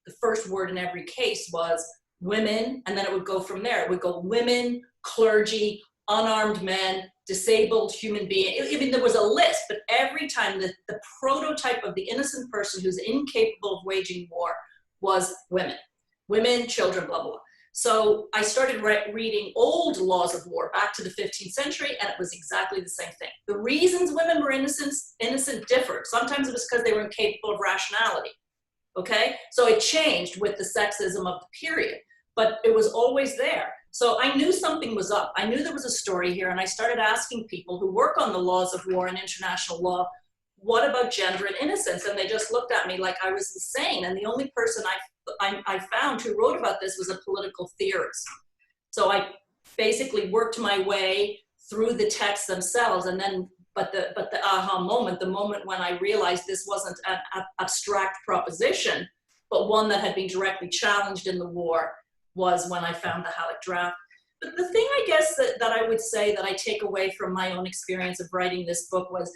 C: the first word in every case was women, and then it would go from there. It would go women, clergy, unarmed men, disabled human being. I mean, there was a list, but every time the prototype of the innocent person who's incapable of waging war was women. women, children, blah, blah, blah. So I started reading old laws of war back to the 15th century, and it was exactly the same thing. The reasons women were innocent differed. Sometimes it was because they were incapable of rationality, okay? So it changed with the sexism of the period, but it was always there. So I knew something was up. I knew there was a story here, and I started asking people who work on the laws of war and international law, what about gender and innocence? And they just looked at me like I was insane. And the only person I found who wrote about this was a political theorist. So I basically worked my way through the texts themselves, and then, but the aha moment, the moment when I realized this wasn't an abstract proposition, but one that had been directly challenged in the war, was when I found the Halleck draft. But the thing I guess that I would say that I take away from my own experience of writing this book was,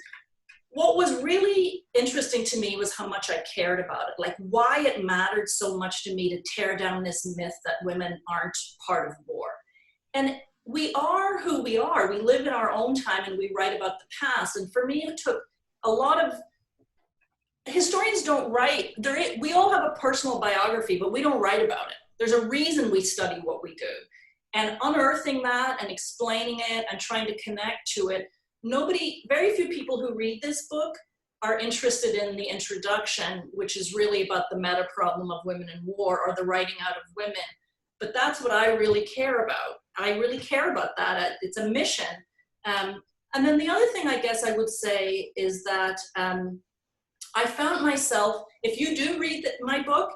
C: what was really interesting to me was how much I cared about it, like why it mattered so much to me to tear down this myth that women aren't part of war. And we are who we are. We live in our own time and we write about the past. And for me, it took a lot of, historians don't write, we all have a personal biography, but we don't write about it. There's a reason we study what we do. And unearthing that and explaining it and trying to connect to it, very few people who read this book are interested in the introduction, which is really about the meta problem of women in war or the writing out of women. But that's what I really care about. I really care about that. It's a mission. And then the other thing I guess I would say is that I found myself, if you do read my book,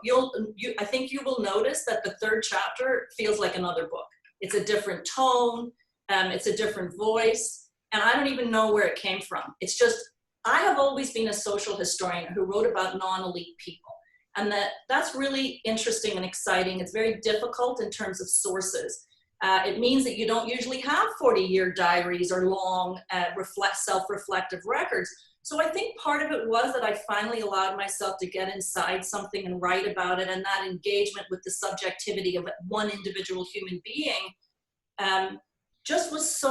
C: I think you will notice that the third chapter feels like another book. It's a different tone, it's a different voice. And I don't even know where it came from. It's just, I have always been a social historian who wrote about non-elite people. And that's really interesting and exciting. It's very difficult in terms of sources. It means that you don't usually have 40-year diaries or long self-reflective records. So I think part of it was that I finally allowed myself to get inside something and write about it, and that engagement with the subjectivity of one individual human being just was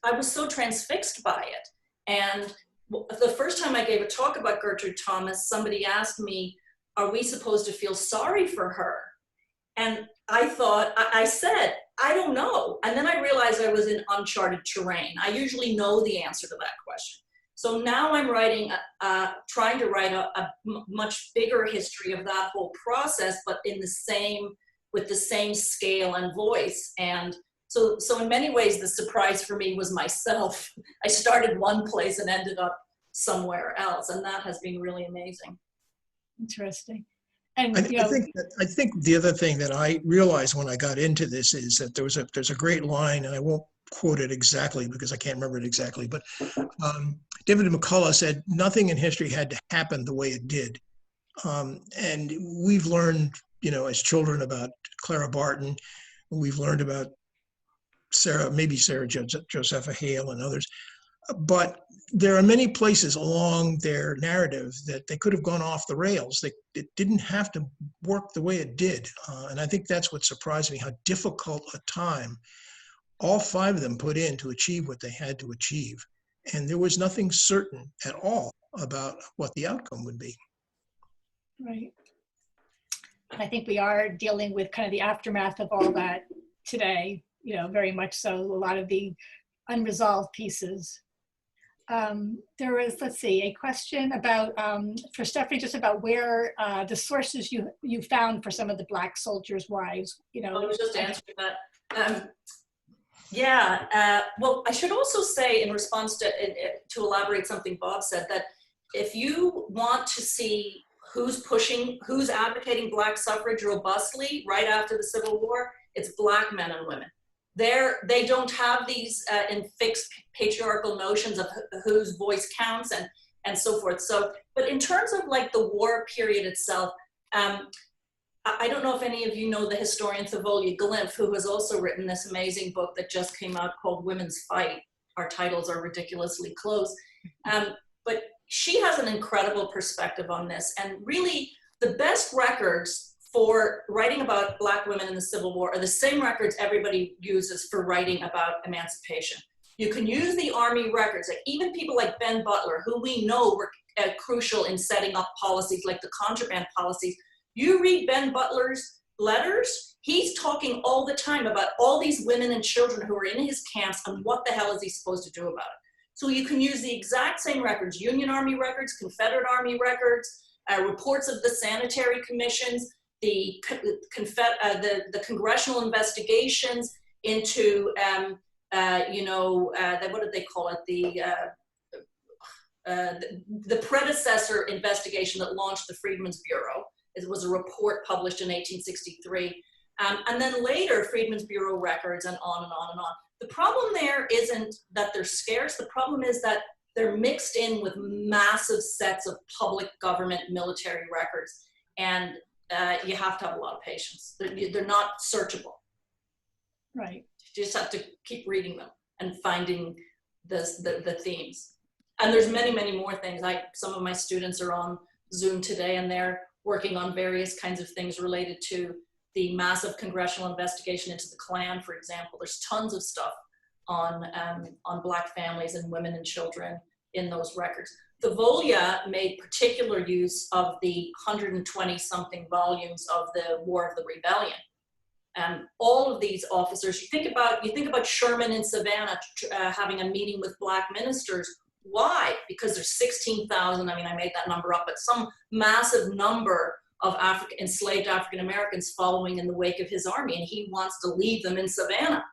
C: I was so transfixed by it. And the first time I gave a talk about Gertrude Thomas, somebody asked me, are we supposed to feel sorry for her? And I said, I don't know. And then I realized I was in uncharted terrain. I usually know the answer to that question. So now I'm trying to write a much bigger history of that whole process, but with the same scale and voice. And so in many ways, the surprise for me was myself. I started one place and ended up somewhere else, and that has been really amazing.
B: Interesting. And
D: I think the other thing that I realized when I got into this is that there's a great line, and I won't quote it exactly because I can't remember it exactly, but David McCullough said, nothing in history had to happen the way it did. And we've learned, as children about Clara Barton, we've learned about Josepha, Hale, and others. But there are many places along their narrative that they could have gone off the rails. It didn't have to work the way it did. And I think that's what surprised me, how difficult a time all five of them put in to achieve what they had to achieve. And there was nothing certain at all about what the outcome would be.
B: Right. I think we are dealing with kind of the aftermath of all that today, very much so, a lot of the unresolved pieces. There was, let's see, a question about, for Stephanie, just about where the sources you found for some of the Black soldiers' wives,
C: I was just answering that. Well, I should also say, in response to elaborate something Bob said, that if you want to see who's advocating Black suffrage robustly right after the Civil War, it's Black men and women. They don't have these fixed patriarchal notions of whose voice counts and so forth. So, but in terms of like the war period itself, I don't know if any of you know the historian Thavolia Glimpf, who has also written this amazing book that just came out called Women's Fight. Our titles are ridiculously close. But she has an incredible perspective on this. And really, the best records for writing about Black women in the Civil War are the same records everybody uses for writing about emancipation. You can use the Army records, like even people like Ben Butler, who we know were crucial in setting up policies like the contraband policies. You read Ben Butler's letters, he's talking all the time about all these women and children who are in his camps and what the hell is he supposed to do about it. So you can use the exact same records, Union Army records, Confederate Army records, reports of the sanitary commissions, the congressional investigations into, what did they call it? The predecessor investigation that launched the Freedmen's Bureau. It was a report published in 1863. And then later, Freedmen's Bureau records and on and on and on. The problem there isn't that they're scarce. The problem is that they're mixed in with massive sets of public government military records. And you have to have a lot of patience. They're not searchable.
B: Right.
C: You just have to keep reading them and finding the themes. And there's many, many more things. Some of my students are on Zoom today, and they're working on various kinds of things related to the massive congressional investigation into the Klan, for example. There's tons of stuff on Black families and women and children in those records. The Volia made particular use of the 120-something volumes of the War of the Rebellion. All of these officers, you think about Sherman in Savannah having a meeting with Black ministers. Why? Because there's 16,000, I made that number up, but some massive number of enslaved African Americans following in the wake of his army, and he wants to leave them in Savannah.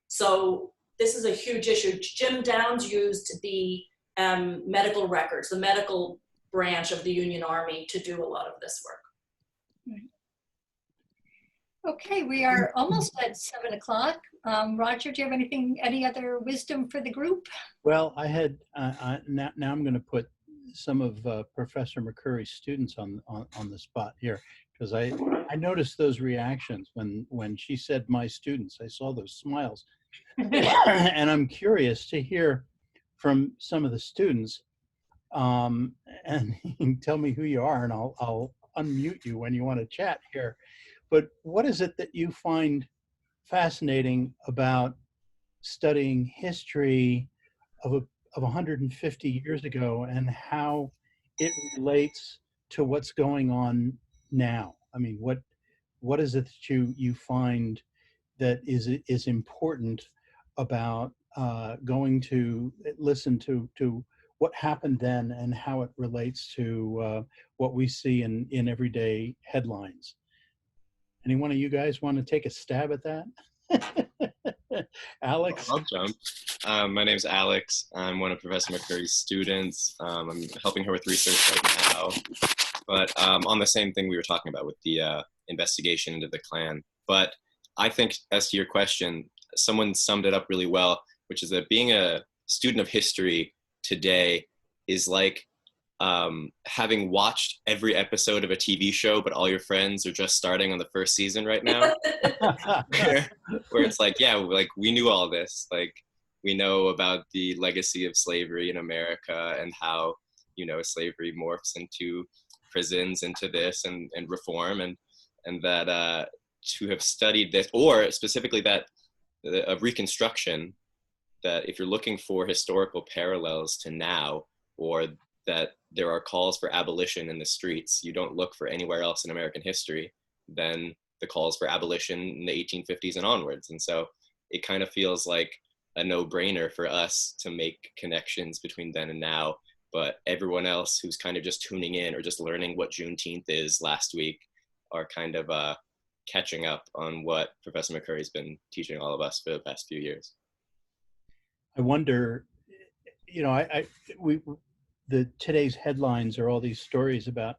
C: So this is a huge issue. Jim Downs used the medical records, the medical branch of the Union Army, to do a lot of this work.
B: Right. Okay, we are almost at 7 o'clock. Roger, do you have any other wisdom for the group?
A: Well, I had, now I'm going to put some of Professor McCurry's students on the spot here, because I noticed those reactions when she said my students. I saw those smiles. And I'm curious to hear from some of the students, and you can tell me who you are, and I'll unmute you when you want to chat here. But what is it that you find fascinating about studying history of 150 years ago and how it relates to what's going on now? I mean, what is it that you find that is important about going to listen to what happened then and how it relates to what we see in everyday headlines? Any one of you guys want to take a stab at that? Alex?
E: I'll jump. My name's Alex. I'm one of Professor McCurry's students. I'm helping her with research right now. But on the same thing we were talking about with the investigation into the Klan. But I think, as to your question, someone summed it up really well, which is that being a student of history today is like having watched every episode of a TV show, but all your friends are just starting on the first season right now. where it's like, yeah, like we knew all this. Like we know about the legacy of slavery in America and how, slavery morphs into prisons, into this and reform, and that to have studied this, or specifically that of Reconstruction, that if you're looking for historical parallels to now, or that there are calls for abolition in the streets, you don't look for anywhere else in American history than the calls for abolition in the 1850s and onwards. And so it kind of feels like a no-brainer for us to make connections between then and now, but everyone else who's kind of just tuning in or just learning what Juneteenth is last week are kind of catching up on what Professor McCurry's been teaching all of us for the past few years.
A: I wonder, today's headlines are all these stories about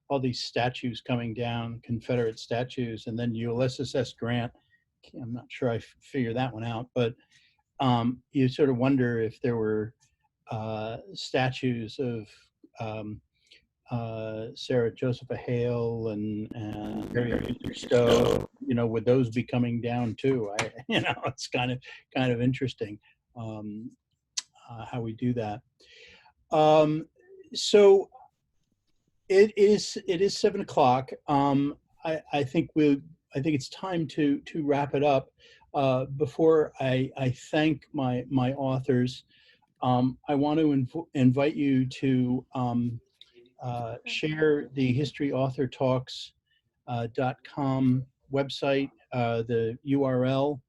A: all these statues coming down, Confederate statues, and then Ulysses S. Grant. I'm not sure I figured that one out, but you sort of wonder if there were statues of Josepha Hale and Harriet Stowe. Would those be coming down too? It's kind of interesting how we do that. So it is 7 o'clock. I think it's time to wrap it up. Before I thank my authors, I want to invite you to share the History Author Talks .com website, the URL,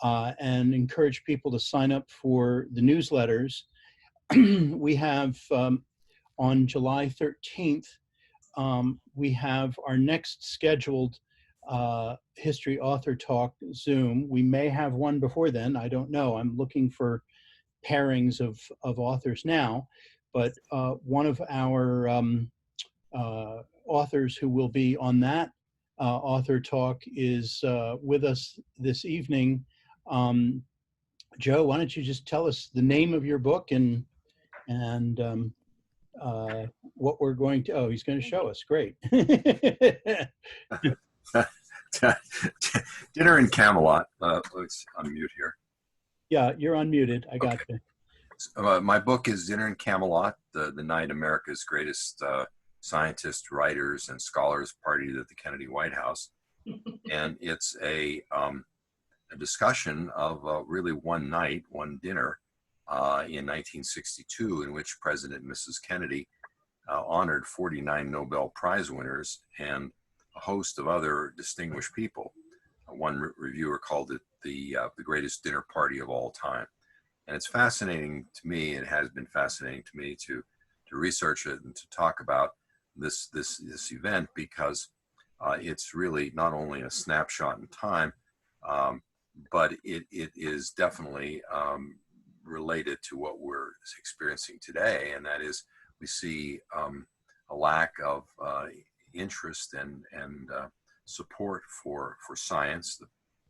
A: and encourage people to sign up for the newsletters. We have on July 13th, we have our next scheduled History Author Talk Zoom. We may have one before then, I don't know. I'm looking for pairings of authors now, but one of our authors who will be on that author talk is with us this evening. Joe, why don't you just tell us the name of your book and what we're going to, oh, he's going to show us, great.
F: Dinner in Camelot. Let's unmute here.
A: Yeah, you're unmuted, I got you.
F: My book is Dinner in Camelot, the night America's greatest scientists, writers, and scholars partied at the Kennedy White House. And it's a discussion of really one night, one dinner in 1962, in which President and Mrs. Kennedy honored 49 Nobel Prize winners and a host of other distinguished people. One reviewer called it the greatest dinner party of all time. And it's fascinating to me, it has been fascinating to me to research it and to talk about this event, because it's really not only a snapshot in time, but it is definitely related to what we're experiencing today, and that is we see a lack of interest and support for science.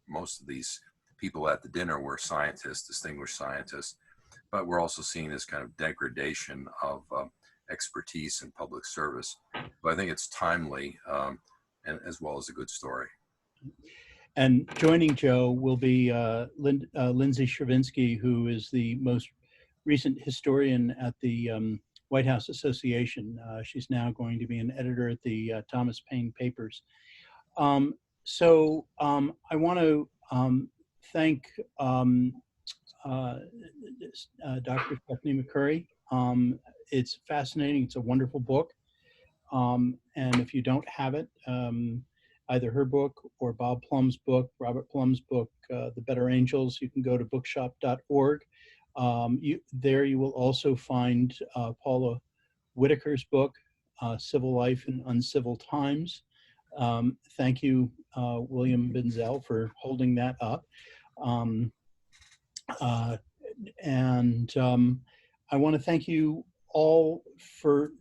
F: Most of these people at the dinner were scientists, distinguished scientists, but we're also seeing this kind of degradation of expertise in public service. But I think it's timely and as well as a good story.
A: And joining Joe will be Lindsay Stravinsky, who is the most recent historian at the White House Association. She's now going to be an editor at the Thomas Paine Papers. So I want to thank Dr. Stephanie McCurry. It's fascinating. It's a wonderful book. And if you don't have it, either her book or Bob Plumb's book, Robert Plumb's book, The Better Angels, you can go to bookshop.org. There you will also find Paula Whittaker's book, Civil Life in Uncivil Times. Thank you, William Benzel, for holding that up. I want to thank you all for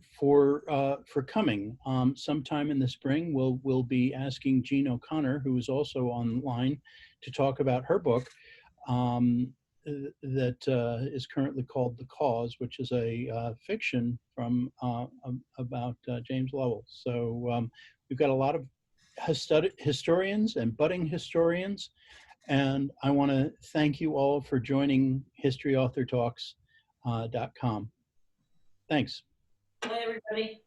A: coming. Sometime in the spring, we'll be asking Jean O'Connor, who is also online, to talk about her book that is currently called The Cause, which is a fiction from about James Lovell. So we've got a lot of historians and budding historians, and I want to thank you all for joining HistoryAuthorTalks.com. Thanks.
C: Bye, everybody.